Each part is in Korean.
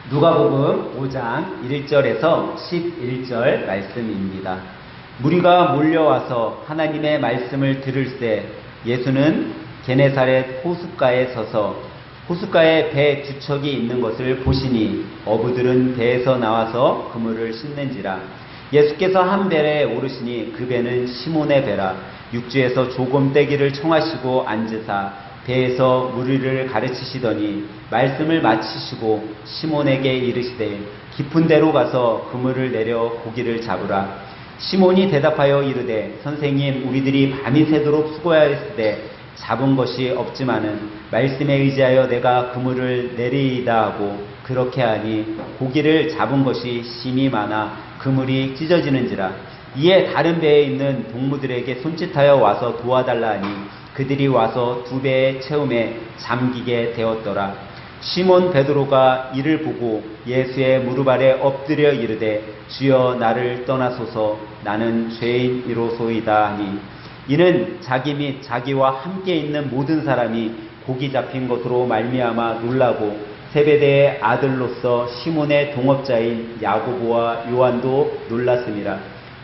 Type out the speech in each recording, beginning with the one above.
누가복음 5장 1절에서 11절 말씀입니다. 무리가 몰려와서 하나님의 말씀을 들을 때 예수는 게네사렛 호숫가에 서서 호숫가에 배 두 척이 있는 것을 보시니 어부들은 배에서 나와서 그물을 씻는지라. 예수께서 한 배에 오르시니 그 배는 시몬의 배라. 육지에서 조금 떼기를 청하시고 앉으사 배에서 무리를 가르치시더니 말씀을 마치시고 시몬에게 이르시되 깊은 데로 가서 그물을 내려 고기를 잡으라. 시몬이 대답하여 이르되 선생님, 우리들이 밤이 새도록 수고하였으되 잡은 것이 없지만은 말씀에 의지하여 내가 그물을 내리이다 하고 그렇게 하니 고기를 잡은 것이 심히 많아 그물이 찢어지는지라. 이에 다른 배에 있는 동무들에게 손짓하여 와서 도와달라 하니 그들이 와서 두 배의 채움에 잠기게 되었더라. 시몬 베드로가 이를 보고 예수의 무릎 아래 엎드려 이르되 주여, 나를 떠나소서, 나는 죄인이로소이다 하니 이는 자기 및 자기와 함께 있는 모든 사람이 고기 잡힌 것으로 말미암아 놀라고 세베대의 아들로서 시몬의 동업자인 야고보와 요한도 놀랐습니다.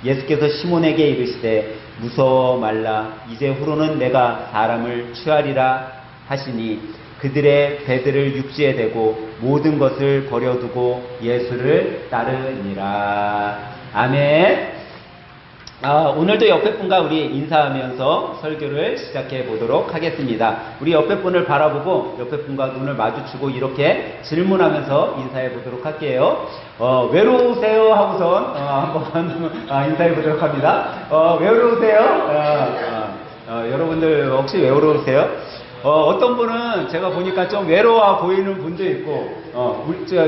예수께서 시몬에게 이르시되 무서워 말라, 이제 후로는 내가 사람을 취하리라 하시니 그들의 배들을 육지에 대고 모든 것을 버려두고 예수를 따르니라. 아멘. 오늘도 옆에 분과 우리 인사하면서 설교를 시작해 보도록 하겠습니다. 우리 옆에 분을 바라보고 옆에 분과 눈을 마주치고 이렇게 질문하면서 인사해 보도록 할게요. 외로우세요? 하고선 한번 인사해 보도록 합니다. 외로우세요? 여러분들 혹시 외로우세요? 어떤 분은 제가 보니까 좀 외로워 보이는 분도 있고,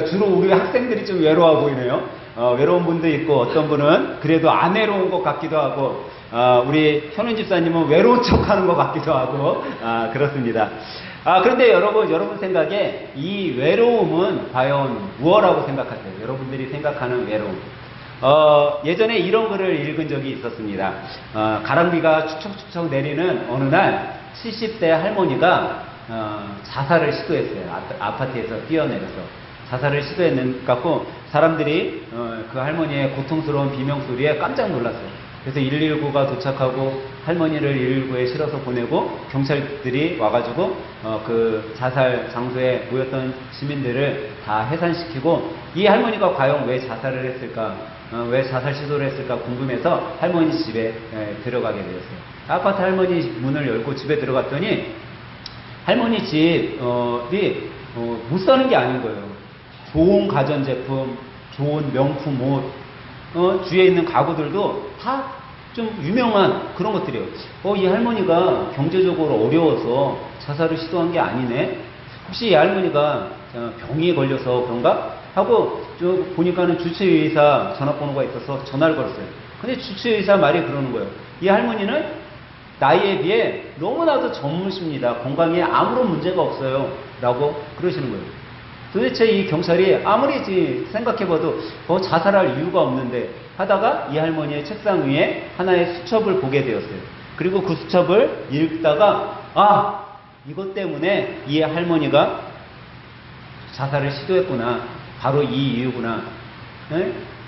주로 우리 학생들이 좀 외로워 보이네요. 외로운 분도 있고, 어떤 분은 그래도 안 외로운 것 같기도 하고, 우리 현은 집사님은 외로운 척 하는 것 같기도 하고, 그렇습니다. 그런데 여러분 생각에 이 외로움은 과연 무엇이라고 생각하세요? 여러분들이 생각하는 외로움. 예전에 이런 글을 읽은 적이 있었습니다. 가랑비가 축척축척 내리는 어느 날 70대 할머니가 자살을 시도했어요. 아파트에서 뛰어내려서 자살을 시도했는갖고 사람들이 그 할머니의 고통스러운 비명소리에 깜짝 놀랐어요. 그래서 119가 도착하고 할머니를 119에 실어서 보내고 경찰들이 와가지고 그 자살 장소에 모였던 시민들을 다 해산시키고, 이 할머니가 과연 왜 자살을 했을까, 왜 자살 시도를 했을까 궁금해서 할머니 집에 들어가게 되었어요. 아파트 할머니 문을 열고 집에 들어갔더니 할머니 집이 못 사는 게 아닌 거예요. 좋은 가전제품, 좋은 명품 옷, 주위에 있는 가구들도 다 좀 유명한 그런 것들이에요. 이 할머니가 경제적으로 어려워서 자살을 시도한 게 아니네? 혹시 이 할머니가 병이 걸려서 그런가? 하고 보니까는 주치의사 전화번호가 있어서 전화를 걸었어요. 근데 주치의사 말이 그러는 거예요. 이 할머니는 나이에 비해 너무나도 젊으십니다. 건강에 아무런 문제가 없어요. 라고 그러시는 거예요. 도대체 이 경찰이 아무리 생각해봐도 자살할 이유가 없는데 하다가 이 할머니의 책상 위에 하나의 수첩을 보게 되었어요. 그리고 그 수첩을 읽다가 이것 때문에 이 할머니가 자살을 시도했구나, 바로 이 이유구나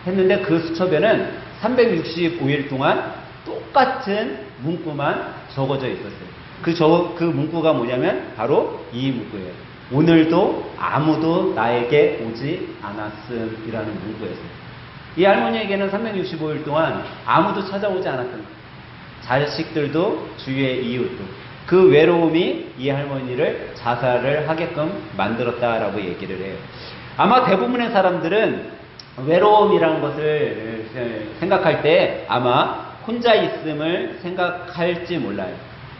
했는데, 그 수첩에는 365일 동안 똑같은 문구만 적어져 있었어요. 그 문구가 뭐냐면 바로 이 문구예요. 오늘도 아무도 나에게 오지 않았음이라는 문구였어요. 이 할머니에게는 365일 동안 아무도 찾아오지 않았던 거예요. 자식들도 주위의 이웃도. 그 외로움이 이 할머니를 자살을 하게끔 만들었다라고 얘기를 해요. 아마 대부분의 사람들은 외로움이라는 것을 생각할 때 아마 혼자 있음을 생각할지 몰라요.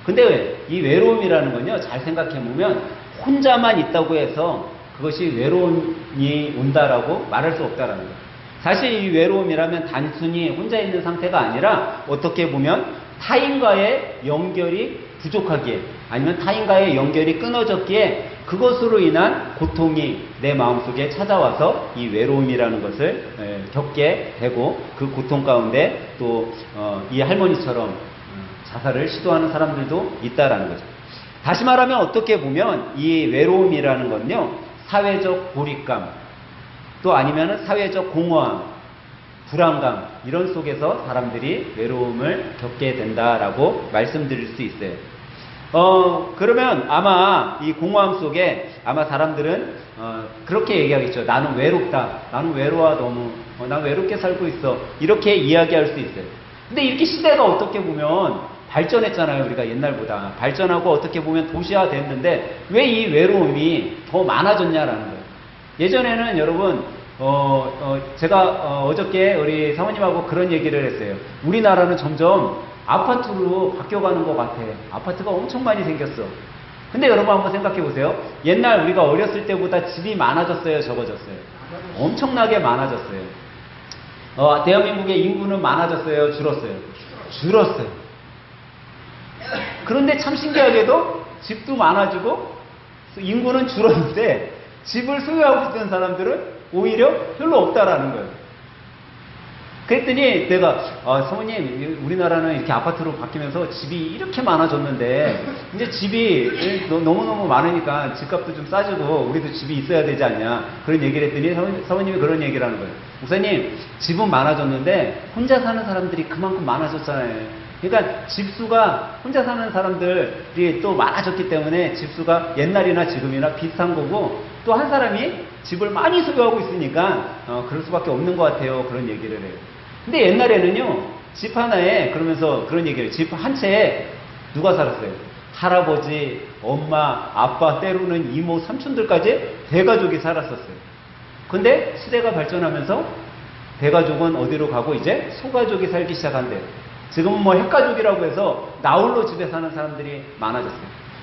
근데 이 외로움이라는 건요, 잘 생각해보면 혼자만 있다고 해서 그것이 외로움이 온다라고 말할 수 없다라는 거예요. 사실 이 외로움이라면 단순히 혼자 있는 상태가 아니라 어떻게 보면 타인과의 연결이 부족하기에, 아니면 타인과의 연결이 끊어졌기에 그것으로 인한 고통이 내 마음속에 찾아와서 이 외로움이라는 것을 겪게 되고, 그 고통 가운데 또 이 할머니처럼 자살을 시도하는 사람들도 있다라는 거죠. 다시 말하면 어떻게 보면 이 외로움이라는 건요, 사회적 고립감, 또 아니면은 사회적 공허함, 불안감 이런 속에서 사람들이 외로움을 겪게 된다라고 말씀드릴 수 있어요. 그러면 아마 이 공허함 속에 아마 사람들은 그렇게 얘기하겠죠. 나는 외롭다. 나는 외로워 너무. 난 외롭게 살고 있어. 이렇게 이야기할 수 있어요. 근데 이렇게 시대가 어떻게 보면 발전했잖아요. 우리가 옛날보다. 발전하고 어떻게 보면 도시화 됐는데 왜 이 외로움이 더 많아졌냐라는 거예요. 예전에는 여러분 제가 어저께 우리 사모님하고 그런 얘기를 했어요. 우리나라는 점점 아파트로 바뀌어가는 것 같아. 아파트가 엄청 많이 생겼어. 근데 여러분 한번 생각해 보세요. 옛날 우리가 어렸을 때보다 집이 많아졌어요, 적어졌어요? 엄청나게 많아졌어요. 대한민국의 인구는 많아졌어요, 줄었어요? 줄었어요. 그런데 참 신기하게도 집도 많아지고 인구는 줄었는데 집을 소유하고 있던 사람들은 오히려 별로 없다라는 거예요. 그랬더니 내가 사모님 우리나라는 이렇게 아파트로 바뀌면서 집이 이렇게 많아졌는데 이제 집이 너무너무 많으니까 집값도 좀 싸지고 우리도 집이 있어야 되지 않냐 그런 얘기를 했더니 사모님이 그런 얘기를 하는 거예요. 목사님 집은 많아졌는데 혼자 사는 사람들이 그만큼 많아졌잖아요. 그러니까 집수가 혼자 사는 사람들이 또 많아졌기 때문에 집수가 옛날이나 지금이나 비슷한 거고 또 한 사람이 집을 많이 소유하고 있으니까 그럴 수밖에 없는 것 같아요. 그런 얘기를 해요. 근데 옛날에는요 집 하나에 그러면서 그런 얘기를 해요. 집 한 채에 누가 살았어요? 할아버지, 엄마, 아빠, 때로는 이모, 삼촌들까지 대가족이 살았었어요. 근데 시대가 발전하면서 대가족은 어디로 가고 이제 소가족이 살기 시작한대요. 지금은 뭐 핵가족이라고 해서 나홀로 집에 사는 사람들이 많아졌어요.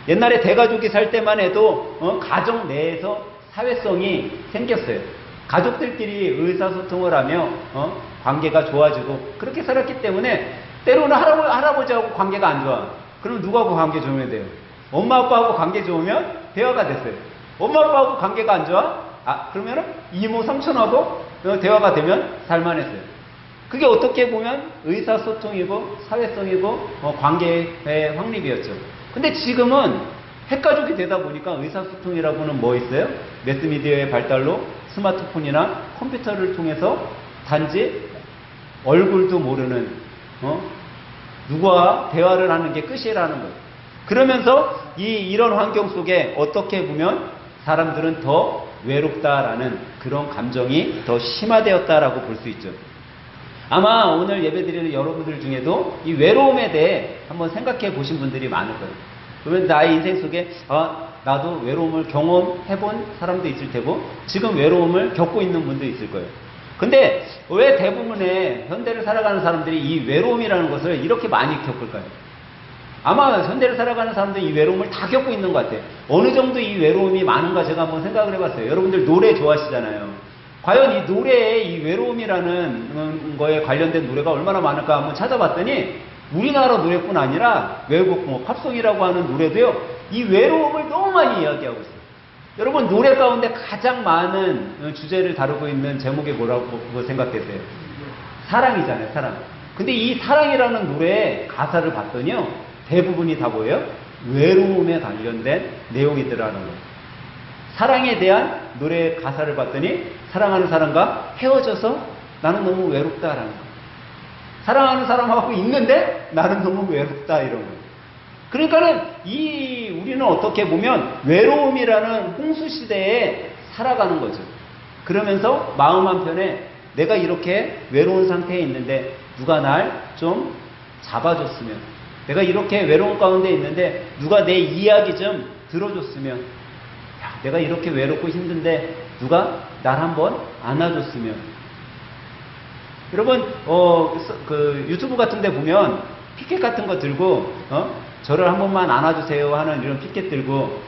옛날에 대가족이 살 때만 해도 가정 내에서 사회성이 생겼어요. 가족들끼리 의사소통을 하며 관계가 좋아지고 그렇게 살았기 때문에 때로는 할아버지하고 관계가 안 좋아. 그럼 누구하고 관계 좋으면 돼요? 엄마 아빠하고 관계 좋으면 대화가 됐어요. 엄마 아빠하고 관계가 안 좋아? 그러면은 이모 삼촌하고 대화가 되면 살만했어요. 그게 어떻게 보면 의사소통이고 사회성이고 관계의 확립이었죠. 근데 지금은 핵가족이 되다 보니까 의사소통이라고는 뭐 있어요? 매스미디어의 발달로 스마트폰이나 컴퓨터를 통해서 단지 얼굴도 모르는 누구와 대화를 하는 게 끝이라는 거예요. 그러면서 이런 환경 속에 어떻게 보면 사람들은 더 외롭다라는 그런 감정이 더 심화되었다라고 볼 수 있죠. 아마 오늘 예배드리는 여러분들 중에도 이 외로움에 대해 한번 생각해 보신 분들이 많을 거예요. 그러면 나의 인생 속에 나도 외로움을 경험해본 사람도 있을 테고 지금 외로움을 겪고 있는 분도 있을 거예요. 근데 왜 대부분의 현대를 살아가는 사람들이 이 외로움이라는 것을 이렇게 많이 겪을까요? 아마 현대를 살아가는 사람들이 이 외로움을 다 겪고 있는 것 같아요. 어느 정도 이 외로움이 많은가 제가 한번 생각을 해봤어요. 여러분들 노래 좋아하시잖아요. 과연 이 노래에 이 외로움이라는 거에 관련된 노래가 얼마나 많을까 한번 찾아봤더니 우리나라 노래뿐 아니라 외국 팝송이라고 하는 노래도요 이 외로움을 너무 많이 이야기하고 있어요. 여러분 노래 가운데 가장 많은 주제를 다루고 있는 제목이 뭐라고 생각되세요? 사랑이잖아요. 사랑. 근데 이 사랑이라는 노래의 가사를 봤더니요 대부분이 다 뭐예요? 외로움에 관련된 내용이더라는 거예요. 사랑에 대한 노래의 가사를 봤더니 사랑하는 사람과 헤어져서 나는 너무 외롭다라는 거예요. 사랑하는 사람하고 있는데 나는 너무 외롭다 이런 거예요. 그러니까는 우리는 어떻게 보면 외로움이라는 홍수 시대에 살아가는 거죠. 그러면서 마음 한편에 내가 이렇게 외로운 상태에 있는데 누가 날 좀 잡아줬으면, 내가 이렇게 외로운 가운데 있는데 누가 내 이야기 좀 들어줬으면, 내가 이렇게 외롭고 힘든데 누가 날 한번 안아줬으면. 여러분 그 유튜브 같은 데 보면 피켓 같은 거 들고 저를 한 번만 안아주세요 하는 이런 피켓 들고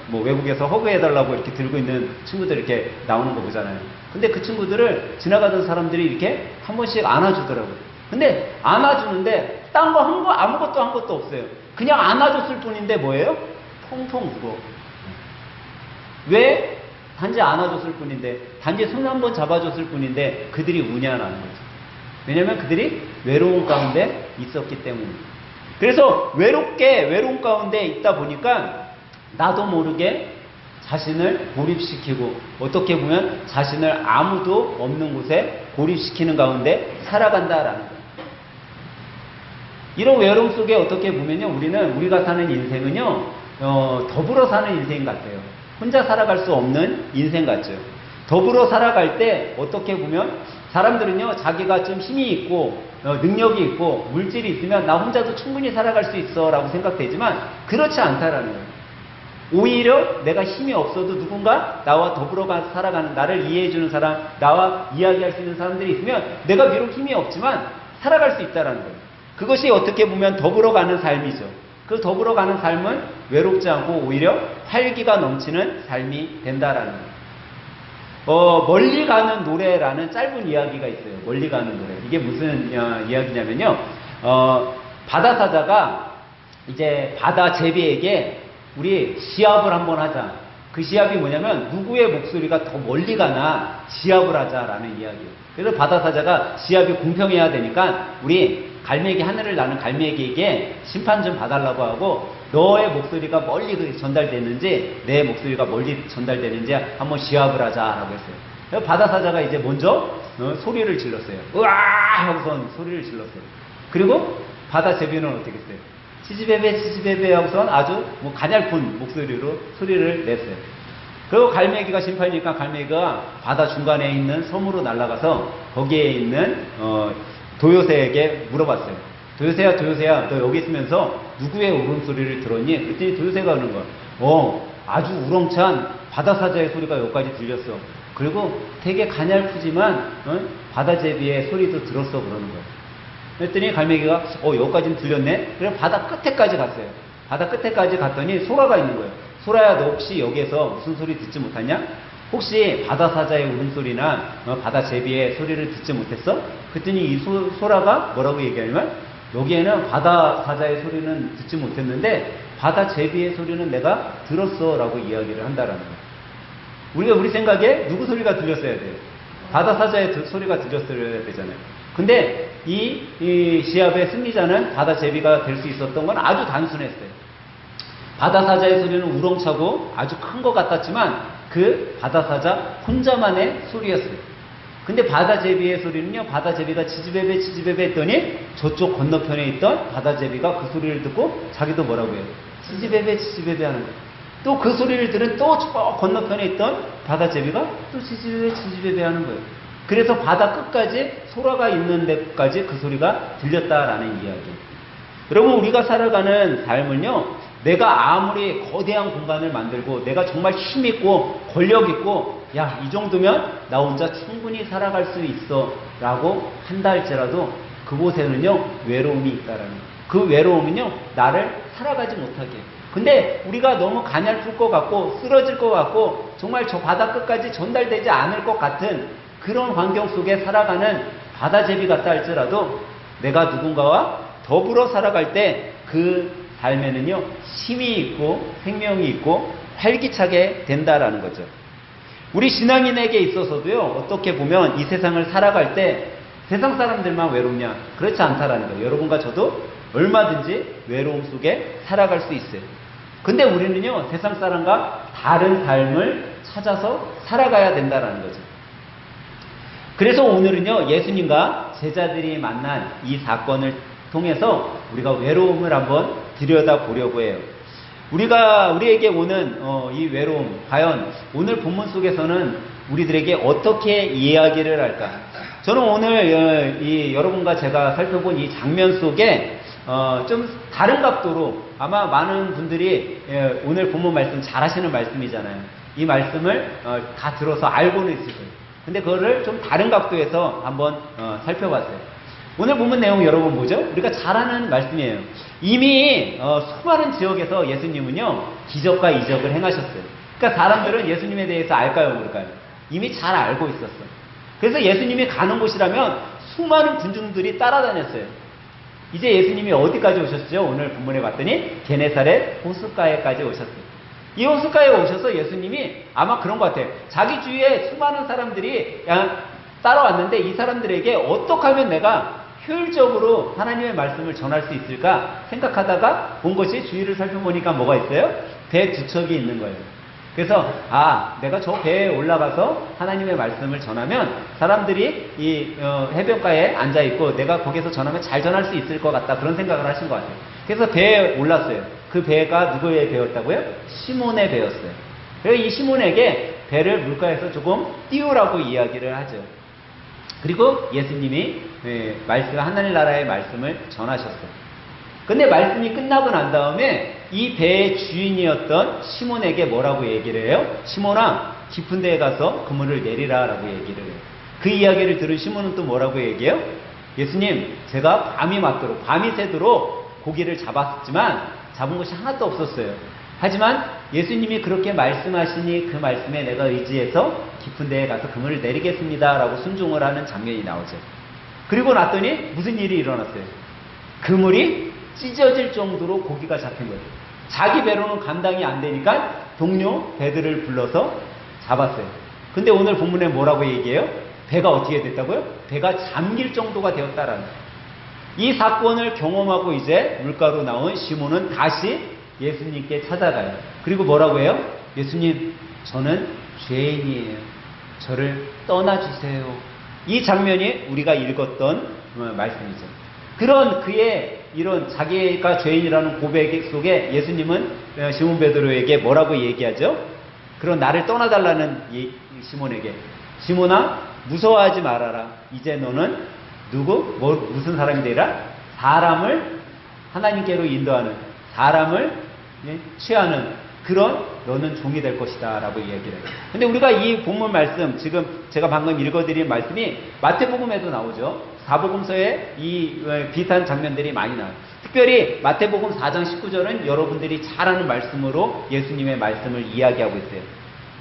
뭐 외국에서 허그해달라고 이렇게 들고 있는 친구들 이렇게 나오는 거 보잖아요. 근데 그 친구들을 지나가던 사람들이 이렇게 한 번씩 안아주더라고요. 근데 안아주는데 딴 거 한 거 아무것도 한 것도 없어요. 그냥 안아줬을 뿐인데 뭐예요? 텅텅 울어. 왜? 단지 안아줬을 뿐인데, 단지 손 한 번 잡아줬을 뿐인데 그들이 우냐라는 거죠. 왜냐면 그들이 외로운 가운데 있었기 때문입니다. 그래서 외로운 가운데 있다 보니까 나도 모르게 자신을 고립시키고 어떻게 보면 자신을 아무도 없는 곳에 고립시키는 가운데 살아간다라는 거예요. 이런 외로움 속에 어떻게 보면요, 우리가 사는 인생은요, 더불어 사는 인생 같아요. 혼자 살아갈 수 없는 인생 같죠. 더불어 살아갈 때 어떻게 보면 사람들은요, 자기가 좀 힘이 있고 능력이 있고 물질이 있으면 나 혼자도 충분히 살아갈 수 있어 라고 생각되지만 그렇지 않다라는 거예요. 오히려 내가 힘이 없어도 누군가 나와 더불어 살아가는, 나를 이해해주는 사람, 나와 이야기할 수 있는 사람들이 있으면 내가 비록 힘이 없지만 살아갈 수 있다라는 거예요. 그것이 어떻게 보면 더불어 가는 삶이죠. 그 더불어 가는 삶은 외롭지 않고 오히려 활기가 넘치는 삶이 된다라는 거예요. 멀리 가는 노래라는 짧은 이야기가 있어요. 멀리 가는 노래. 이게 무슨 이야기냐면요. 바다사자가 이제 바다 제비에게 우리 시합을 한번 하자. 그 시합이 뭐냐면 누구의 목소리가 더 멀리 가나 시합을 하자라는 이야기예요. 그래서 바다사자가 시합이 공평해야 되니까 우리 갈매기, 하늘을 나는 갈매기에게 심판 좀 봐달라고 하고 너의 목소리가 멀리 전달되는지 내 목소리가 멀리 전달되는지 한번 시합을 하자라고 했어요. 그래서 바다사자가 이제 먼저 소리를 질렀어요. 으아! 하고선 소리를 질렀어요. 그리고 바다 제비는 어떻게 했어요? 치지베베 치지베베 하고선 아주 가냘픈 목소리로 소리를 냈어요. 그리고 갈매기가 심판이니까 갈매기가 바다 중간에 있는 섬으로 날아가서 거기에 있는 도요새에게 물어봤어요. 도요새야, 도요새야, 너 여기 있으면서 누구의 울음소리를 들었니? 그랬더니 도요새가 그러는 거야. 아주 우렁찬 바다사자의 소리가 여기까지 들렸어. 그리고 되게 가냘프지만 바다제비의 소리도 들었어 그러는 거야. 그랬더니 갈매기가 여기까지는 들렸네. 그래서 바다 끝에까지 갔어요. 바다 끝에까지 갔더니 소라가 있는 거예요. 소라야, 너 혹시 여기에서 무슨 소리 듣지 못하냐? 혹시 바다사자의 울음소리나 바다제비의 소리를 듣지 못했어? 그랬더니 이 소라가 뭐라고 얘기하냐면 여기에는 바다사자의 소리는 듣지 못했는데 바다제비의 소리는 내가 들었어 라고 이야기를 한다라는 거예요. 우리 생각에 누구 소리가 들렸어야 돼요? 바다사자의 소리가 들렸어야 되잖아요. 근데 이 시합의 승리자는 바다제비가 될 수 있었던 건 아주 단순했어요. 바다사자의 소리는 우렁차고 아주 큰 것 같았지만 그 바다사자 혼자만의 소리였어요. 근데 바다제비의 소리는요, 바다제비가 치지베베 치지베베 했더니 저쪽 건너편에 있던 바다제비가 그 소리를 듣고 자기도 뭐라고 해요? 치지베베 치지베베 하는 거예요. 또 그 소리를 들은 또 건너편에 있던 바다제비가 또 치지베베 치지베베 하는 거예요. 그래서 바다 끝까지 소라가 있는 데까지 그 소리가 들렸다라는 이야기예요. 여러분, 우리가 살아가는 삶은요, 내가 아무리 거대한 공간을 만들고 내가 정말 힘있고 권력있고 야, 이 정도면 나 혼자 충분히 살아갈 수 있어 라고 한다 할지라도 그곳에는요, 외로움이 있다라는 거예요. 그 외로움은요, 나를 살아가지 못하게 해요. 근데 우리가 너무 가냘플 것 같고 쓰러질 것 같고 정말 저 바다 끝까지 전달되지 않을 것 같은 그런 환경 속에 살아가는 바다제비 같다 할지라도 내가 누군가와 더불어 살아갈 때 그 삶에는요, 힘이 있고 생명이 있고 활기차게 된다라는 거죠. 우리 신앙인에게 있어서도요, 어떻게 보면 이 세상을 살아갈 때 세상 사람들만 외롭냐? 그렇지 않다라는 거예요. 여러분과 저도 얼마든지 외로움 속에 살아갈 수 있어요. 근데 우리는요, 세상 사람과 다른 삶을 찾아서 살아가야 된다라는 거죠. 그래서 오늘은요, 예수님과 제자들이 만난 이 사건을 통해서 우리가 외로움을 한번 들여다보려고 해요. 우리에게 오는 이 외로움, 과연 오늘 본문 속에서는 우리들에게 어떻게 이야기를 할까? 저는 오늘 여러분과 제가 살펴본 이 장면 속에 좀 다른 각도로 아마 많은 분들이 오늘 본문 말씀 잘 하시는 말씀이잖아요. 이 말씀을 다 들어서 알고는 있을 거예요. 근데 그거를 좀 다른 각도에서 한번 살펴봤어요. 오늘 본문 내용 여러분 뭐죠? 우리가 잘 아는 말씀이에요. 이미 수많은 지역에서 예수님은요, 기적과 이적을 행하셨어요. 그러니까 사람들은 예수님에 대해서 알까요, 모를까요? 이미 잘 알고 있었어요. 그래서 예수님이 가는 곳이라면 수많은 군중들이 따라다녔어요. 이제 예수님이 어디까지 오셨죠? 오늘 본문에 봤더니 게네사렛 호숫가에까지 오셨어요. 이 호숫가에 오셔서 예수님이 아마 그런 것 같아요. 자기 주위에 수많은 사람들이 따라왔는데 이 사람들에게 어떻게 하면 내가 효율적으로 하나님의 말씀을 전할 수 있을까 생각하다가 본 것이 주위를 살펴보니까 뭐가 있어요? 배 두 척이 있는 거예요. 그래서 내가 저 배에 올라가서 하나님의 말씀을 전하면 사람들이 이 해변가에 앉아 있고 내가 거기서 전하면 잘 전할 수 있을 것 같다, 그런 생각을 하신 것 같아요. 그래서 배에 올랐어요. 그 배가 누구의 배였다고요? 시몬의 배였어요. 그래서 이 시몬에게 배를 물가에서 조금 띄우라고 이야기를 하죠. 그리고 예수님이 하나님 나라의 말씀을 전하셨어요. 근데 말씀이 끝나고 난 다음에 이 배의 주인이었던 시몬에게 뭐라고 얘기를 해요? 시몬아, 깊은 데에 가서 그물을 내리라 라고 얘기를 해요. 그 이야기를 들은 시몬은 또 뭐라고 얘기해요? 예수님, 제가 밤이 새도록 고기를 잡았지만 잡은 것이 하나도 없었어요. 하지만 예수님이 그렇게 말씀하시니 그 말씀에 내가 의지해서 깊은 데에 가서 그물을 내리겠습니다 라고 순종을 하는 장면이 나오죠. 그리고 났더니 무슨 일이 일어났어요? 그물이 찢어질 정도로 고기가 잡힌 거예요. 자기 배로는 감당이 안 되니까 동료 배들을 불러서 잡았어요. 근데 오늘 본문에 뭐라고 얘기해요? 배가 어떻게 됐다고요? 배가 잠길 정도가 되었다라는 거예요. 이 사건을 경험하고 이제 물가로 나온 시몬은 다시 예수님께 찾아가요. 그리고 뭐라고 해요? 예수님, 저는 죄인이에요. 저를 떠나주세요. 이 장면이 우리가 읽었던 말씀이죠. 그런 그의 이런 자기가 죄인이라는 고백 속에 예수님은 시몬 베드로에게 뭐라고 얘기하죠? 그런 나를 떠나달라는 시몬에게, 시몬아, 무서워하지 말아라. 이제 너는 무슨 사람이 되리라? 사람을 하나님께로 인도하는, 사람을 취하는 그런 너는 종이 될 것이다 라고 이야기를 해요. 근데 우리가 이 본문 말씀, 지금 제가 방금 읽어드린 말씀이 마태복음에도 나오죠. 사복음서에 이 비슷한 장면들이 많이 나와요. 특별히 마태복음 4장 19절은 여러분들이 잘 아는 말씀으로 예수님의 말씀을 이야기하고 있어요.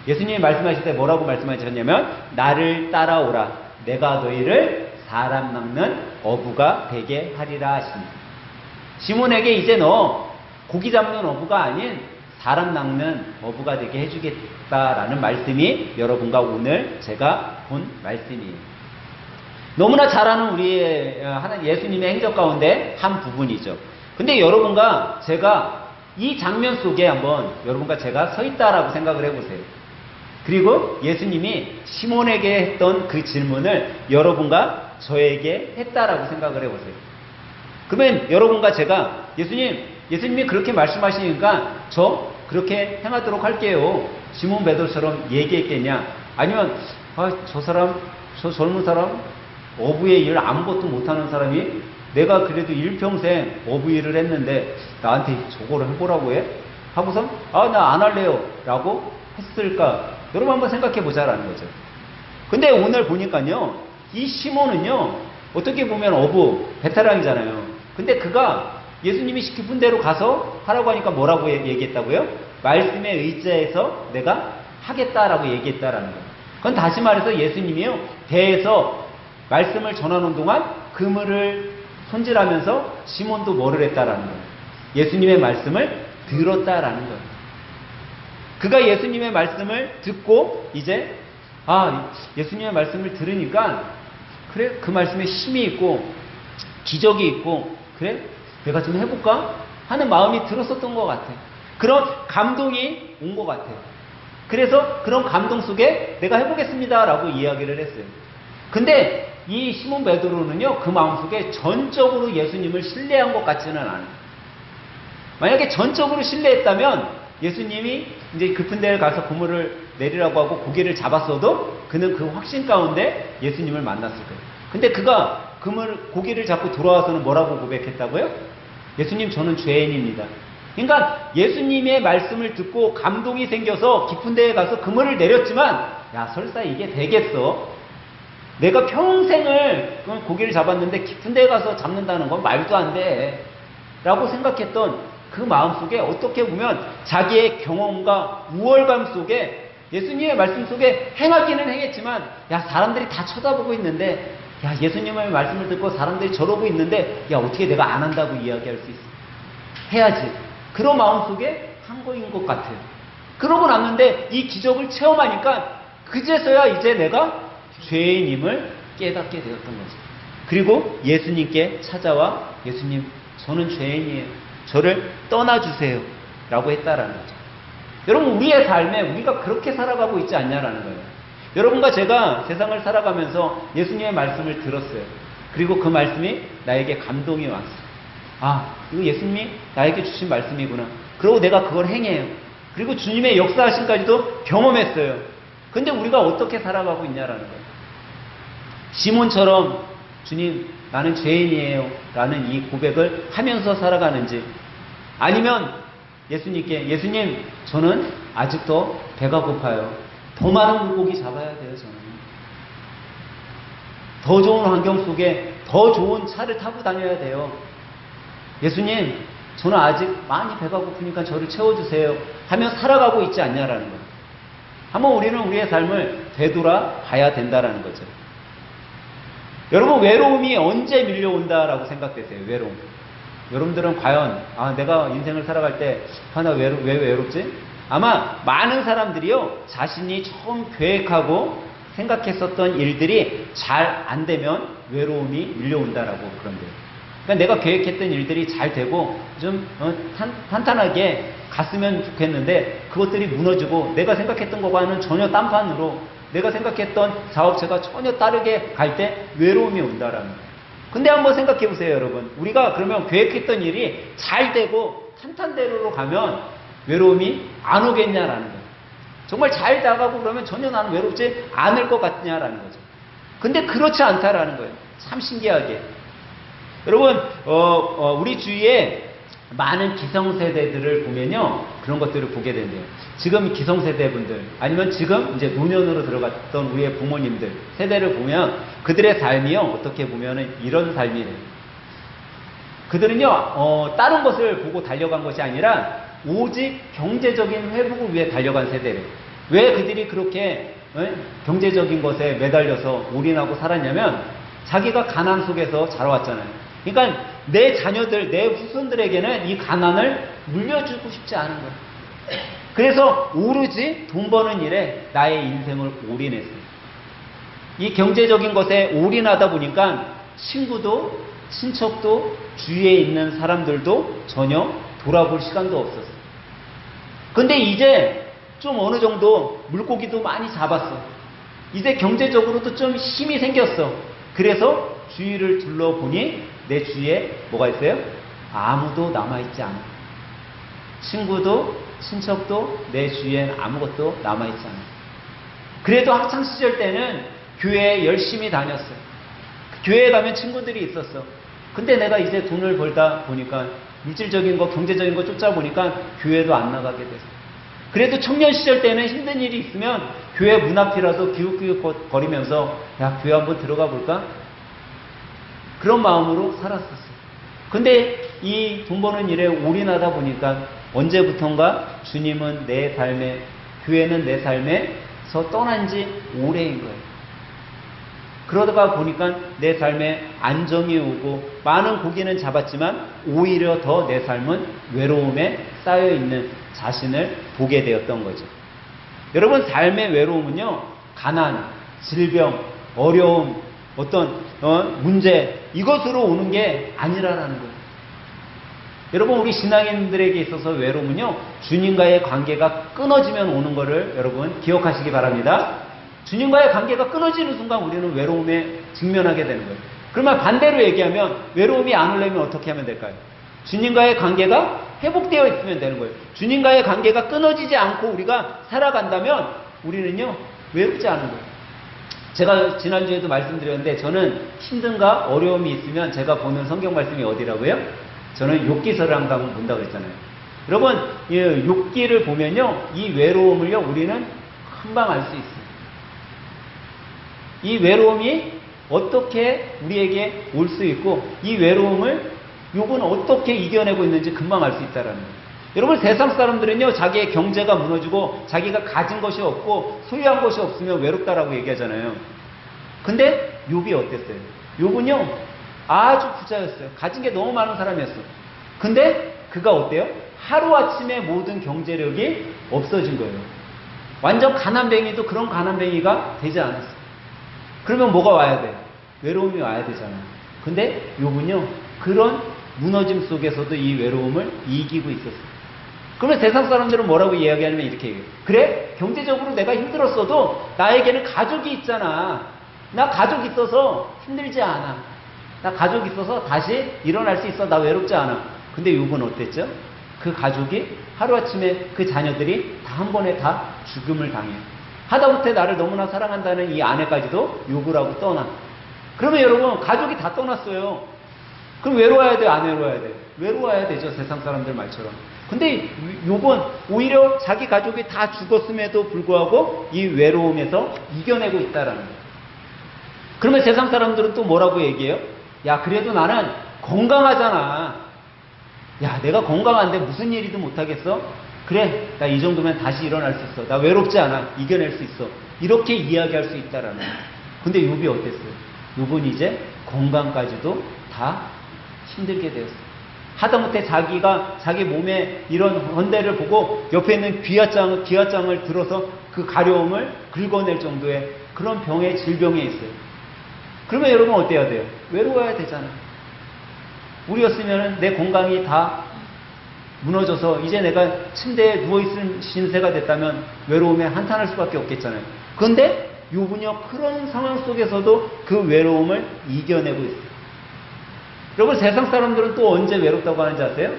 예수님이 말씀하실 때 뭐라고 말씀하셨냐면, 나를 따라오라, 내가 너희를 사람 낚는 어부가 되게 하리라 하십니다. 시몬에게 이제 너 고기 잡는 어부가 아닌 사람 낚는 어부가 되게 해주겠다라는 말씀이 여러분과 오늘 제가 본 말씀이에요. 너무나 잘 아는 우리의 예수님의 행적 가운데 한 부분이죠. 근데 여러분과 제가 이 장면 속에 한번 여러분과 제가 서 있다라고 생각을 해보세요. 그리고 예수님이 시몬에게 했던 그 질문을 여러분과 저에게 했다라고 생각을 해보세요. 그러면 여러분과 제가 예수님이 그렇게 말씀하시니까 저 그렇게 행하도록 할게요, 시몬 베드로처럼 얘기했겠냐? 아니면 저 젊은 사람, 어부의 일 아무것도 못하는 사람이 내가 그래도 일평생 어부 일을 했는데 나한테 저거를 해보라고 해? 하고선 나 안 할래요 라고 했을까? 여러분 한번 생각해 보자라는 거죠. 근데 오늘 보니까요, 이 시몬은요, 어떻게 보면 어부 베테랑이잖아요. 근데 그가 예수님이 시키는 대로 가서 하라고 하니까 뭐라고 얘기했다고요? 말씀에 의지해서 내가 하겠다라고 얘기했다라는 거예요. 그건 다시 말해서 예수님이요, 배에서 말씀을 전하는 동안 그물을 손질하면서 시몬도 뭐를 했다라는 거예요? 예수님의 말씀을 들었다라는 거예요. 그가 예수님의 말씀을 듣고 이제 예수님의 말씀을 들으니까 그래, 그 말씀에 힘이 있고 기적이 있고 그래, 내가 좀 해볼까 하는 마음이 들었었던 것 같아요. 그런 감동이 온 것 같아요. 그래서 그런 감동 속에 내가 해보겠습니다 라고 이야기를 했어요. 근데 이 시몬 베드로는요, 그 마음속에 전적으로 예수님을 신뢰한 것 같지는 않아요. 만약에 전적으로 신뢰했다면 예수님이 이제 깊은 데를 가서 그물을 내리라고 하고 고기를 잡았어도 그는 그 확신 가운데 예수님을 만났을 거예요. 근데 그가 고기를 잡고 돌아와서는 뭐라고 고백했다고요? 예수님, 저는 죄인입니다. 그러니까 예수님의 말씀을 듣고 감동이 생겨서 깊은 데에 가서 그물을 내렸지만, 설사 이게 되겠어? 내가 평생을 고기를 잡았는데 깊은 데에 가서 잡는다는 건 말도 안 돼 라고 생각했던 그 마음속에 어떻게 보면 자기의 경험과 우월감 속에 예수님의 말씀 속에 행하기는 행했지만, 사람들이 다 쳐다보고 있는데, 예수님의 말씀을 듣고 사람들이 저러고 있는데, 어떻게 내가 안 한다고 이야기할 수 있어? 해야지. 그런 마음 속에 한 거인 것 같아요. 그러고 났는데 이 기적을 체험하니까 그제서야 이제 내가 죄인임을 깨닫게 되었던 거죠. 그리고 예수님께 찾아와, 예수님, 저는 죄인이에요. 저를 떠나주세요 라고 했다라는 거죠. 여러분, 우리의 삶에 우리가 그렇게 살아가고 있지 않냐라는 거예요. 여러분과 제가 세상을 살아가면서 예수님의 말씀을 들었어요. 그리고 그 말씀이 나에게 감동이 왔어요. 아, 이거 예수님이 나에게 주신 말씀이구나. 그리고 내가 그걸 행해요. 그리고 주님의 역사하심까지도 경험했어요. 근데 우리가 어떻게 살아가고 있냐라는 거예요. 시몬처럼 주님, 나는 죄인이에요 라는 이 고백을 하면서 살아가는지, 아니면 예수님께, 예수님, 저는 아직도 배가 고파요. 더 많은 물고기 잡아야 돼요. 저는 더 좋은 환경 속에 더 좋은 차를 타고 다녀야 돼요. 예수님, 저는 아직 많이 배가 고프니까 저를 채워주세요 하며 살아가고 있지 않냐라는 거예요. 한번 우리는 우리의 삶을 되돌아 봐야 된다라는 거죠. 여러분, 외로움이 언제 밀려온다라고 생각되세요? 외로움. 여러분들은 과연 내가 인생을 살아갈 때 나 왜 외롭지? 아마 많은 사람들이요, 자신이 처음 계획하고 생각했었던 일들이 잘 안 되면 외로움이 밀려온다라고 그런대요. 그러니까 내가 계획했던 일들이 잘 되고 좀 탄탄하게 갔으면 좋겠는데 그것들이 무너지고 내가 생각했던 것과는 전혀 딴판으로 내가 생각했던 사업체가 전혀 다르게 갈 때 외로움이 온다라는 거예요. 근데 한번 생각해 보세요, 여러분. 우리가 그러면 계획했던 일이 잘 되고 탄탄대로로 가면 외로움이 안 오겠냐라는 거예요. 정말 잘 나가고 그러면 전혀 나는 외롭지 않을 것 같냐라는 거죠. 근데 그렇지 않다라는 거예요. 참 신기하게. 여러분, 우리 주위에 많은 기성세대들을 보면요, 그런 것들을 보게 된대요. 지금 기성세대분들, 아니면 지금 이제 노년으로 들어갔던 우리의 부모님들 세대를 보면 그들의 삶이요, 어떻게 보면은 이런 삶이래요. 그들은요, 다른 것을 보고 달려간 것이 아니라 오직 경제적인 회복을 위해 달려간 세대래요. 왜 그들이 그렇게 경제적인 것에 매달려서 올인하고 살았냐면 자기가 가난 속에서 자라왔잖아요. 그러니까 내 자녀들, 내 후손들에게는 이 가난을 물려주고 싶지 않은 거예요. 그래서 오로지 돈 버는 일에 나의 인생을 올인했어요. 이 경제적인 것에 올인하다 보니까 친구도, 친척도, 주위에 있는 사람들도 전혀 돌아볼 시간도 없었어요. 근데 이제 좀 어느 정도 물고기도 많이 잡았어. 이제 경제적으로도 좀 힘이 생겼어. 그래서 주위를 둘러보니 내 주위에 뭐가 있어요? 아무도 남아있지 않아. 친구도, 친척도 내 주위엔 아무것도 남아있지 않아. 그래도 학창시절 때는 교회에 열심히 다녔어요. 교회에 가면 친구들이 있었어. 근데 내가 이제 돈을 벌다 보니까 물질적인 거, 경제적인 거 쫓아보니까 교회도 안 나가게 됐어. 그래도 청년 시절 때는 힘든 일이 있으면 교회 문 앞이라도 기웃기웃 거리면서 야, 교회 한번 들어가 볼까? 그런 마음으로 살았었어요. 근데 이 돈 버는 일에 올인하다 보니까 언제부턴가 주님은 내 삶에, 교회는 내 삶에서 떠난 지 오래인 거예요. 그러다가 보니까 내 삶에 안정이 오고 많은 고기는 잡았지만 오히려 더 내 삶은 외로움에 쌓여있는 자신을 보게 되었던 거죠. 여러분, 삶의 외로움은요, 가난, 질병, 어려움, 어떤 문제, 이것으로 오는 게 아니라는 거예요. 여러분, 우리 신앙인들에게 있어서 외로움은요, 주님과의 관계가 끊어지면 오는 거를 여러분 기억하시기 바랍니다. 주님과의 관계가 끊어지는 순간 우리는 외로움에 직면하게 되는 거예요. 그러면 반대로 얘기하면 외로움이 안 오려면 어떻게 하면 될까요? 주님과의 관계가 회복되어 있으면 되는 거예요. 주님과의 관계가 끊어지지 않고 우리가 살아간다면 우리는요, 외롭지 않은 거예요. 제가 지난주에도 말씀드렸는데 저는 힘든가 어려움이 있으면 제가 보는 성경 말씀이 어디라고요? 저는 욥기서를 항상 본다고 했잖아요. 여러분, 이 욥기를 보면요, 이 외로움을요, 우리는 금방 알 수 있어요. 이 외로움이 어떻게 우리에게 올 수 있고 이 외로움을 욥은 어떻게 이겨내고 있는지 금방 알 수 있다라는 거예요. 여러분, 세상 사람들은요, 자기의 경제가 무너지고 자기가 가진 것이 없고 소유한 것이 없으면 외롭다라고 얘기하잖아요. 근데 욥이 어땠어요? 욥은요, 아주 부자였어요. 가진 게 너무 많은 사람이었어요. 근데 그가 어때요? 하루아침에 모든 경제력이 없어진 거예요. 완전 가난뱅이도 그런 가난뱅이가 되지 않았어요. 그러면 뭐가 와야 돼? 외로움이 와야 되잖아요. 근데 욥은요, 그런 무너짐 속에서도 이 외로움을 이기고 있었어요. 그러면 세상 사람들은 뭐라고 이야기하냐면 이렇게 얘기해요. 그래? 경제적으로 내가 힘들었어도 나에게는 가족이 있잖아. 나 가족 있어서 힘들지 않아. 나 가족 있어서 다시 일어날 수 있어. 나 외롭지 않아. 근데 욥은 어땠죠? 그 가족이 하루아침에 그 자녀들이 다 한 번에 다 죽음을 당해요. 하다못해 나를 너무나 사랑한다는 이 아내까지도 욥을 하고 떠나. 그러면 여러분 가족이 다 떠났어요. 그럼 외로워야 돼? 안 외로워야 돼? 외로워야 되죠. 세상 사람들 말처럼. 근데 욥은 오히려 자기 가족이 다 죽었음에도 불구하고 이 외로움에서 이겨내고 있다라는 거예요. 그러면 세상 사람들은 또 뭐라고 얘기해요? 야, 그래도 나는 건강하잖아. 야, 내가 건강한데 무슨 일이든 못하겠어? 그래, 나 이 정도면 다시 일어날 수 있어. 나 외롭지 않아. 이겨낼 수 있어. 이렇게 이야기할 수 있다라는 거예요. 근데 욥이 어땠어요? 욥은 이제 건강까지도 다 힘들게 되었어요. 하다못해 자기가 자기 몸에 이런 헌대를 보고 옆에 있는 기와장을 들어서 그 가려움을 긁어낼 정도의 그런 질병에 있어요. 그러면 여러분 어때야 돼요? 외로워야 되잖아. 우리였으면 내 건강이 다 무너져서 이제 내가 침대에 누워있을 신세가 됐다면 외로움에 한탄할 수밖에 없겠잖아요. 그런데 욥은요, 그런 상황 속에서도 그 외로움을 이겨내고 있어요. 여러분, 세상 사람들은 또 언제 외롭다고 하는지 아세요?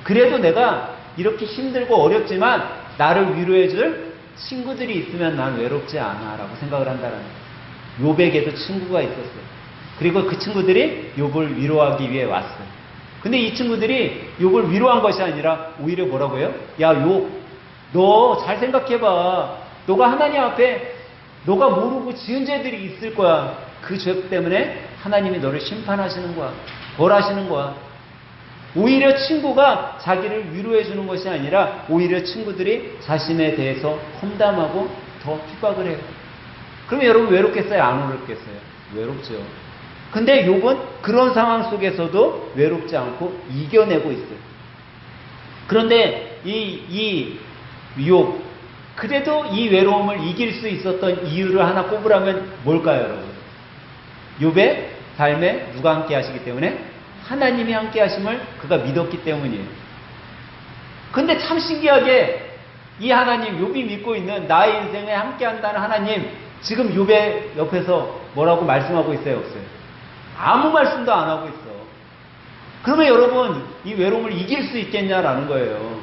그래도 내가 이렇게 힘들고 어렵지만 나를 위로해줄 친구들이 있으면 난 외롭지 않아 라고 생각을 한다는 거예요. 욥에게도 친구가 있었어요. 그리고 그 친구들이 욥을 위로하기 위해 왔어요. 근데 이 친구들이 욥을 위로한 것이 아니라 오히려 뭐라고 해요? 야, 욥, 너 잘 생각해봐. 너가 하나님 앞에 너가 모르고 지은 죄들이 있을 거야. 그 죄 때문에 하나님이 너를 심판하시는 거야. 벌하시는 거야. 오히려 친구가 자기를 위로해 주는 것이 아니라 오히려 친구들이 자신에 대해서 험담하고 더 핍박을 해요. 그러면 여러분 외롭겠어요? 안 외롭겠어요? 외롭죠. 근데 욥은 그런 상황 속에서도 외롭지 않고 이겨내고 있어요. 그런데 이 욥, 그래도 이 외로움을 이길 수 있었던 이유를 하나 꼽으라면 뭘까요, 여러분? 욥의 삶에 누가 함께 하시기 때문에? 하나님이 함께 하심을 그가 믿었기 때문이에요. 근데 참 신기하게 이 하나님, 욥이 믿고 있는 나의 인생에 함께 한다는 하나님, 지금 욥의 옆에서 뭐라고 말씀하고 있어요, 없어요? 아무 말씀도 안 하고 있어. 그러면 여러분, 이 외로움을 이길 수 있겠냐라는 거예요.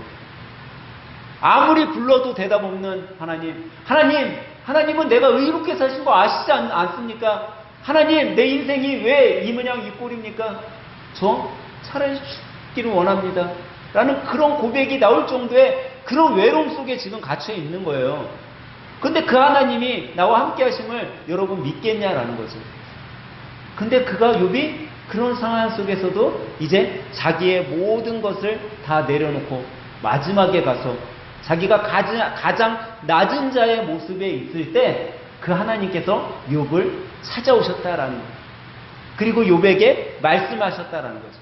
아무리 불러도 대답 없는 하나님. 하나님은 내가 의롭게 사신 거 아시지 않습니까? 하나님, 내 인생이 왜 이 모양 이 꼴입니까? 저 차라리 죽기를 원합니다. 라는 그런 고백이 나올 정도의 그런 외로움 속에 지금 갇혀 있는 거예요. 근데 그 하나님이 나와 함께 하심을 여러분 믿겠냐라는 거죠. 근데 욥이 그런 상황 속에서도 이제 자기의 모든 것을 다 내려놓고 마지막에 가서 자기가 가장 낮은 자의 모습에 있을 때 그 하나님께서 욥을 찾아오셨다라는 거예요. 그리고 욥에게 말씀하셨다라는 거죠.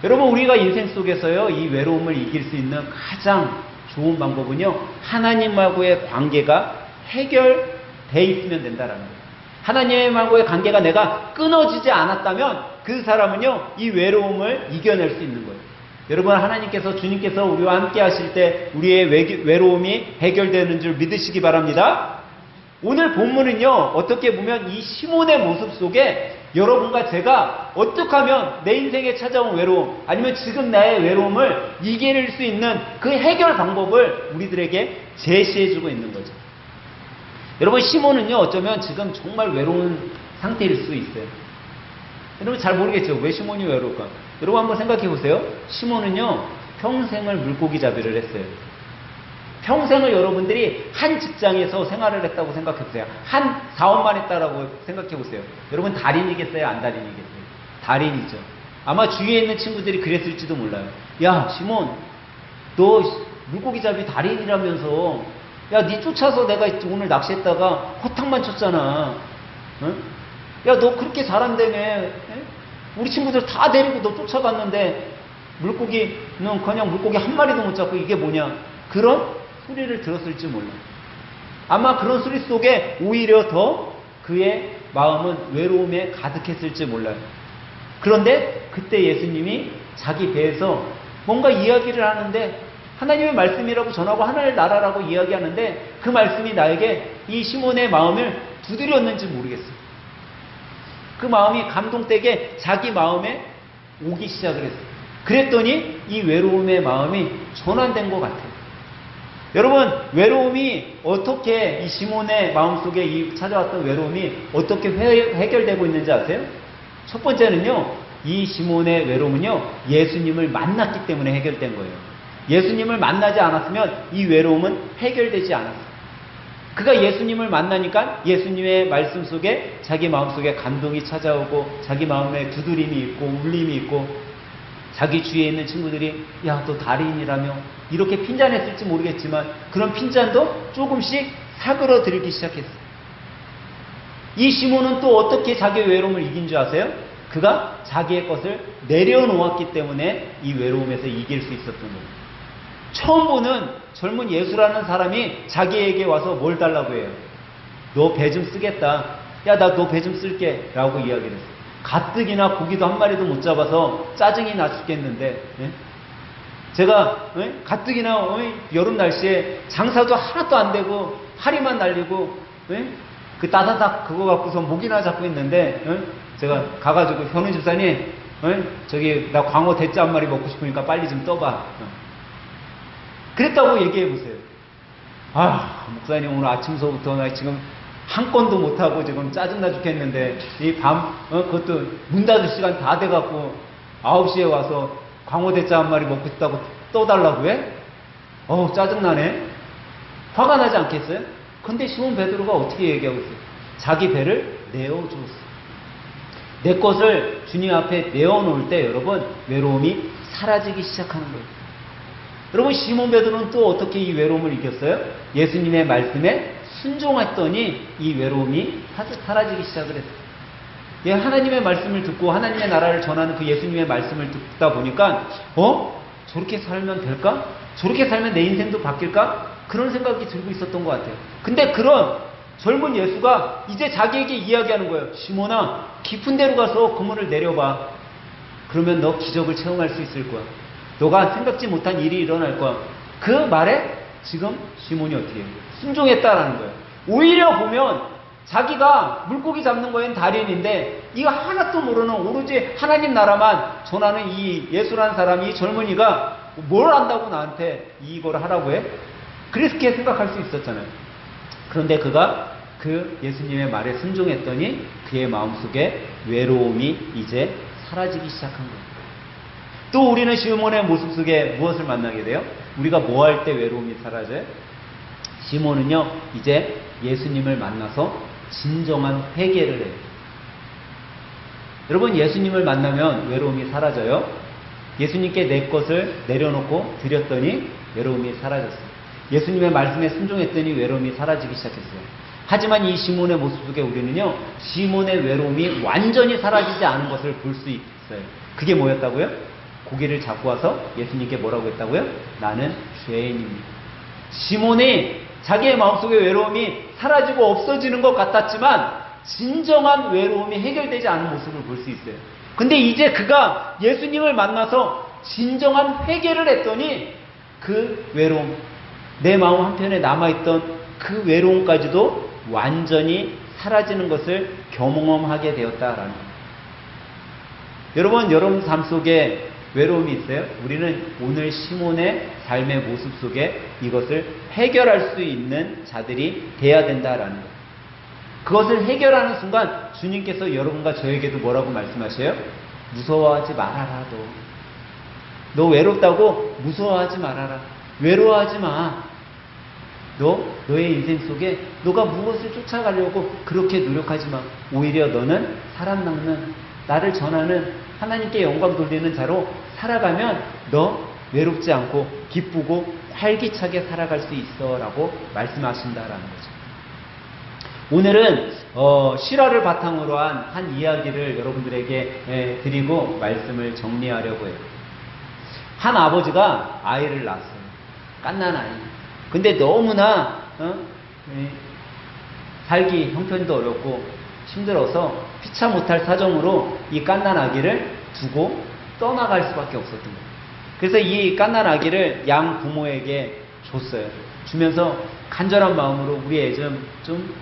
여러분, 우리가 인생 속에서요, 이 외로움을 이길 수 있는 가장 좋은 방법은요, 하나님하고의 관계가 해결돼 있으면 된다라는 거예요. 하나님하고의 관계가 내가 끊어지지 않았다면 그 사람은요, 이 외로움을 이겨낼 수 있는 거예요. 여러분, 주님께서 우리와 함께 하실 때 우리의 외로움이 해결되는 줄 믿으시기 바랍니다. 오늘 본문은요, 어떻게 보면 이 시몬의 모습 속에 여러분과 제가 어떻게 하면 내 인생에 찾아온 외로움, 아니면 지금 나의 외로움을 이겨낼 수 있는 그 해결 방법을 우리들에게 제시해주고 있는 거죠. 여러분, 시몬은요, 어쩌면 지금 정말 외로운 상태일 수 있어요. 여러분 잘 모르겠죠? 왜 시몬이 외로울까? 여러분 한번 생각해 보세요. 시몬은요, 평생을 물고기 잡이를 했어요. 평생을 여러분들이 한 직장에서 생활을 했다고 생각해 보세요. 한 사업만 했다라고 생각해 보세요. 여러분 달인이겠어요? 안 달인이겠어요? 달인이죠. 아마 주위에 있는 친구들이 그랬을지도 몰라요. 야, 시몬, 너 물고기 잡이 달인이라면서, 야, 니 쫓아서 내가 오늘 낚시했다가 호탕만 쳤잖아. 응? 야, 너 그렇게 잘한다며. 우리 친구들 다 데리고 너 쫓아갔는데 물고기는 그냥 물고기 한 마리도 못 잡고 이게 뭐냐. 그런 소리를 들었을지 몰라요. 아마 그런 소리 속에 오히려 더 그의 마음은 외로움에 가득했을지 몰라요. 그런데 그때 예수님이 자기 배에서 뭔가 이야기를 하는데 하나님의 말씀이라고 전하고 하나님의 나라라고 이야기하는데 그 말씀이 나에게 이 시몬의 마음을 두드렸는지 모르겠어요. 그 마음이 감동되게 자기 마음에 오기 시작을 했어요. 그랬더니 이 외로움의 마음이 전환된 것 같아요. 여러분, 외로움이 어떻게 이 시몬의 마음속에 이 찾아왔던 외로움이 어떻게 해결되고 있는지 아세요? 첫 번째는요, 이 시몬의 외로움은요, 예수님을 만났기 때문에 해결된 거예요. 예수님을 만나지 않았으면 이 외로움은 해결되지 않았어요. 그가 예수님을 만나니까 예수님의 말씀 속에 자기 마음속에 감동이 찾아오고 자기 마음에 두드림이 있고 울림이 있고 자기 주위에 있는 친구들이 야, 너 달인이라며 이렇게 핀잔했을지 모르겠지만 그런 핀잔도 조금씩 사그러들기 시작했어요. 이 시몬은 또 어떻게 자기의 외로움을 이긴 줄 아세요? 그가 자기의 것을 내려놓았기 때문에 이 외로움에서 이길 수 있었던 거예요. 처음 보는 젊은 예수라는 사람이 자기에게 와서 뭘 달라고 해요? 너 배 좀 쓰겠다. 야, 나 너 배 좀 쓸게. 라고 이야기를 했어요. 가뜩이나 고기도 한 마리도 못 잡아서 짜증이 나 죽겠는데, 예? 제가 가뜩이나 여름 날씨에 장사도 하나도 안 되고 파리만 날리고 그 따다닥 그거 갖고서 목이나 잡고 있는데 제가 가가지고 현우 집사님 저기 나 광어 대짜 한 마리 먹고 싶으니까 빨리 좀 떠봐. 그랬다고 얘기해 보세요. 아, 목사님 오늘 아침서부터 나 지금 한 건도 못하고 지금 짜증나 죽겠는데 이 밤 그것도 문 닫을 시간 다 돼갖고 9시에 와서 광어 대짜 한 마리 먹고 싶다고 떠달라고 해? 짜증나네. 화가 나지 않겠어요? 근데 시몬 베드로가 어떻게 얘기하고 있어요? 자기 배를 내어주었어요. 내 것을 주님 앞에 내어놓을 때 여러분 외로움이 사라지기 시작하는 거예요. 여러분, 시몬 베드로는 또 어떻게 이 외로움을 이겼어요? 예수님의 말씀에 순종했더니 이 외로움이 사라지기 시작을 했어요. 예, 하나님의 말씀을 듣고 하나님의 나라를 전하는 그 예수님의 말씀을 듣다 보니까 저렇게 살면 될까? 저렇게 살면 내 인생도 바뀔까? 그런 생각이 들고 있었던 것 같아요. 근데 그런 젊은 예수가 이제 자기에게 이야기하는 거예요. 시몬아, 깊은 데로 가서 그물을 내려봐. 그러면 너 기적을 체험할 수 있을 거야. 너가 생각지 못한 일이 일어날 거야. 그 말에 지금 시몬이 어떻게 해요? 순종했다라는 거예요. 오히려 보면 자기가 물고기 잡는 거엔 달인인데 이거 하나도 모르는 오로지 하나님 나라만 전하는 이 예수라는 사람이, 이 젊은이가 뭘 안다고 나한테 이걸 하라고 해? 그렇게 생각할 수 있었잖아요. 그런데 그가 그 예수님의 말에 순종했더니 그의 마음속에 외로움이 이제 사라지기 시작한 거예요. 또 우리는 시몬의 모습 속에 무엇을 만나게 돼요? 우리가 뭐 할 때 외로움이 사라져요? 시몬은요, 이제 예수님을 만나서 진정한 회개를 해요. 여러분, 예수님을 만나면 외로움이 사라져요. 예수님께 내 것을 내려놓고 드렸더니 외로움이 사라졌어요. 예수님의 말씀에 순종했더니 외로움이 사라지기 시작했어요. 하지만 이 시몬의 모습 속에 우리는요, 시몬의 외로움이 완전히 사라지지 않은 것을 볼 수 있어요. 그게 뭐였다고요? 고기를 잡고 와서 예수님께 뭐라고 했다고요? 나는 죄인입니다. 시몬이 자기의 마음속의 외로움이 사라지고 없어지는 것 같았지만 진정한 외로움이 해결되지 않은 모습을 볼 수 있어요. 근데 이제 그가 예수님을 만나서 진정한 회개를 했더니 그 외로움, 내 마음 한편에 남아있던 그 외로움까지도 완전히 사라지는 것을 경험하게 되었다라는 거예요. 여러분 삶 속에 외로움이 있어요? 우리는 오늘 시몬의 삶의 모습 속에 이것을 해결할 수 있는 자들이 돼야 된다라는 거예요. 그것을 해결하는 순간 주님께서 여러분과 저에게도 뭐라고 말씀하셔요? 무서워하지 말아라. 너 외롭다고 무서워하지 말아라. 외로워하지 마. 너의 인생 속에 너가 무엇을 쫓아가려고 그렇게 노력하지 마. 오히려 너는 살아남는, 나를 전하는, 하나님께 영광 돌리는 자로 살아가면 너 외롭지 않고 기쁘고 활기차게 살아갈 수 있어 라고 말씀하신다라는 거죠. 오늘은 실화를 바탕으로 한 이야기를 여러분들에게 드리고 말씀을 정리하려고 해요. 한 아버지가 아이를 낳았어요. 갓난 아이. 근데 너무나 살기 형편도 어렵고 힘들어서 피차 못할 사정으로 이 갓난 아기를 두고 떠나갈 수밖에 없었던 거예요. 그래서 이 갓난 아기를 양 부모에게 줬어요. 주면서 간절한 마음으로 우리 애 좀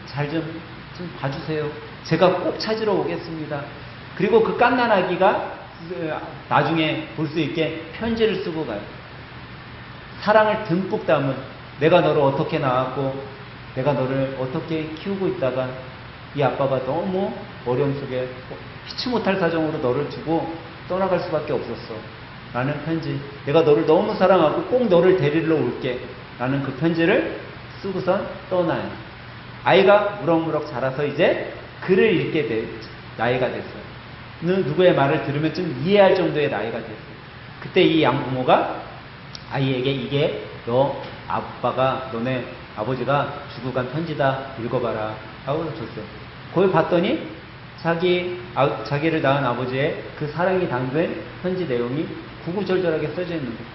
잘 좀 봐주세요. 제가 꼭 찾으러 오겠습니다. 그리고 그 갓난 아기가 나중에 볼 수 있게 편지를 쓰고 가요. 사랑을 듬뿍 담은, 내가 너를 어떻게 낳았고 내가 너를 어떻게 키우고 있다가 이 아빠가 너무 어려움 속에 피치 못할 사정으로 너를 두고 떠나갈 수밖에 없었어 라는 편지, 내가 너를 너무 사랑하고 꼭 너를 데리러 올게 라는 그 편지를 쓰고선 떠나요. 아이가 무럭무럭 자라서 이제 글을 읽게 될 나이가 됐어요. 누구의 말을 들으면 좀 이해할 정도의 나이가 됐어요. 그때 이 양부모가 아이에게 이게 너 너네 아버지가 주고 간 편지다, 읽어봐라 하고 줬어요. 거기 봤더니 자기를 낳은 아버지의 그 사랑이 담긴 편지 내용이 구구절절하게 써져 있는 거예요.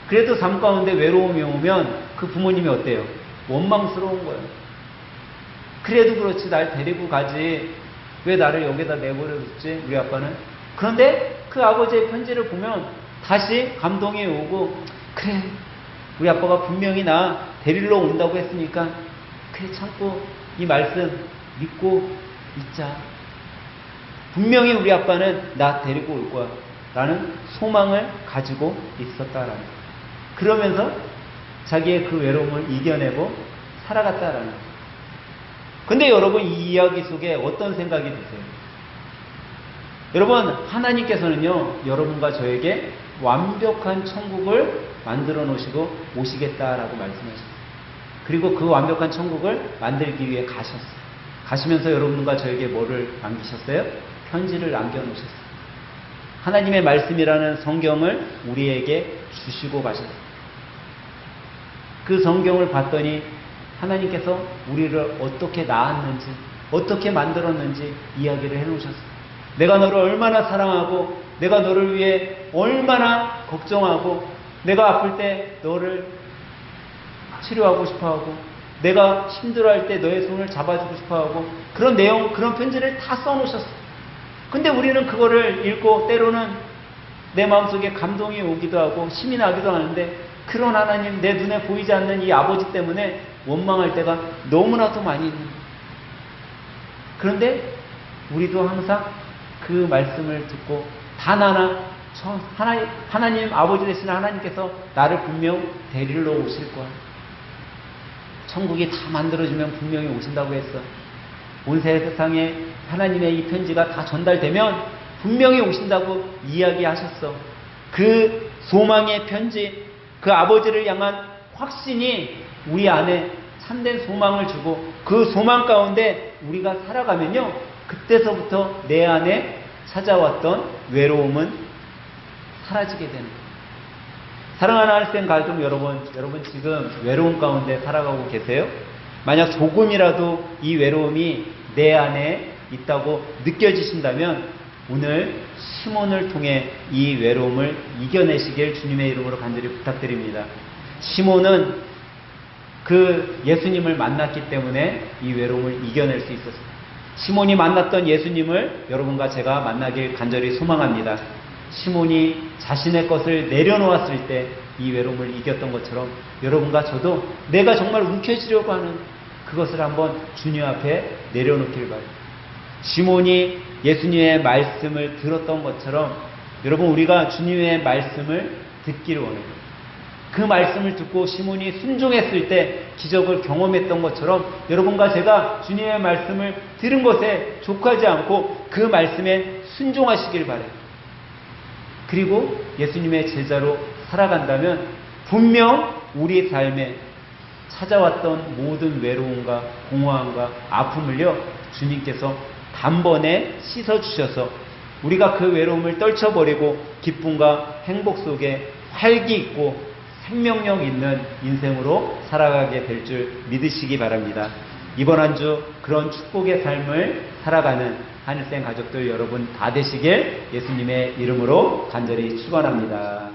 그래도 삶 가운데 외로움이 오면 그 부모님이 어때요? 원망스러운 거예요. 그래도 그렇지, 날 데리고 가지, 왜 나를 여기다 내버려뒀지 우리 아빠는. 그런데 그 아버지의 편지를 보면 다시 감동이 오고, 그래 우리 아빠가 분명히 나 데리러 온다고 했으니까 그래 참고 이 말씀 믿고 있자. 분명히 우리 아빠는 나 데리고 올 거야 라는 소망을 가지고 있었다라는 거예요. 그러면서 자기의 그 외로움을 이겨내고 살아갔다라는 거예요. 근데 여러분, 이 이야기 속에 어떤 생각이 드세요? 여러분, 하나님께서는요 여러분과 저에게 완벽한 천국을 만들어 놓으시고 오시겠다라고 말씀하셨어요. 그리고 그 완벽한 천국을 만들기 위해 가셨어요. 가시면서 여러분과 저에게 뭐를 남기셨어요? 편지를 남겨놓으셨어요. 하나님의 말씀이라는 성경을 우리에게 주시고 가셨어요. 그 성경을 봤더니 하나님께서 우리를 어떻게 낳았는지, 어떻게 만들었는지 이야기를 해놓으셨어요. 내가 너를 얼마나 사랑하고, 내가 너를 위해 얼마나 걱정하고, 내가 아플 때 너를 치료하고 싶어하고, 내가 힘들어할 때 너의 손을 잡아주고 싶어하고, 그런 내용, 그런 편지를 다 써놓으셨어요. 근데 우리는 그거를 읽고 때로는 내 마음속에 감동이 오기도 하고 힘이 나기도 하는데, 그런 하나님, 내 눈에 보이지 않는 이 아버지 때문에 원망할 때가 너무나도 많이 있는 거예요. 그런데 우리도 항상 그 말씀을 듣고 단 하나, 하나님 아버지 되시는 하나님께서 나를 분명 데리러 오실 거야. 천국이 다 만들어지면 분명히 오신다고 했어. 온 세상에 하나님의 이 편지가 다 전달되면 분명히 오신다고 이야기하셨어. 그 소망의 편지, 그 아버지를 향한 확신이 우리 안에 참된 소망을 주고, 그 소망 가운데 우리가 살아가면요, 그때서부터 내 안에 찾아왔던 외로움은 사라지게 되는 거예요. 사랑하는 하늘생 가족 여러분 지금 외로움 가운데 살아가고 계세요? 만약 조금이라도 이 외로움이 내 안에 있다고 느껴지신다면 오늘 시몬을 통해 이 외로움을 이겨내시길 주님의 이름으로 간절히 부탁드립니다. 시몬은 그 예수님을 만났기 때문에 이 외로움을 이겨낼 수 있었습니다. 시몬이 만났던 예수님을 여러분과 제가 만나길 간절히 소망합니다. 시몬이 자신의 것을 내려놓았을 때 이 외로움을 이겼던 것처럼 여러분과 저도 내가 정말 움켜쥐려고 하는 그것을 한번 주님 앞에 내려놓길 바랍니다. 시몬이 예수님의 말씀을 들었던 것처럼 여러분, 우리가 주님의 말씀을 듣기를 원해요. 그 말씀을 듣고 시몬이 순종했을 때 기적을 경험했던 것처럼 여러분과 제가 주님의 말씀을 들은 것에 족하지 않고 그 말씀에 순종하시길 바라요. 그리고 예수님의 제자로 살아간다면 분명 우리 삶에 찾아왔던 모든 외로움과 공허함과 아픔을요, 주님께서 단번에 씻어주셔서 우리가 그 외로움을 떨쳐버리고 기쁨과 행복 속에 활기 있고 생명력 있는 인생으로 살아가게 될 줄 믿으시기 바랍니다. 이번 한 주 그런 축복의 삶을 살아가는 하늘생 가족들 여러분 다 되시길 예수님의 이름으로 간절히 축원합니다.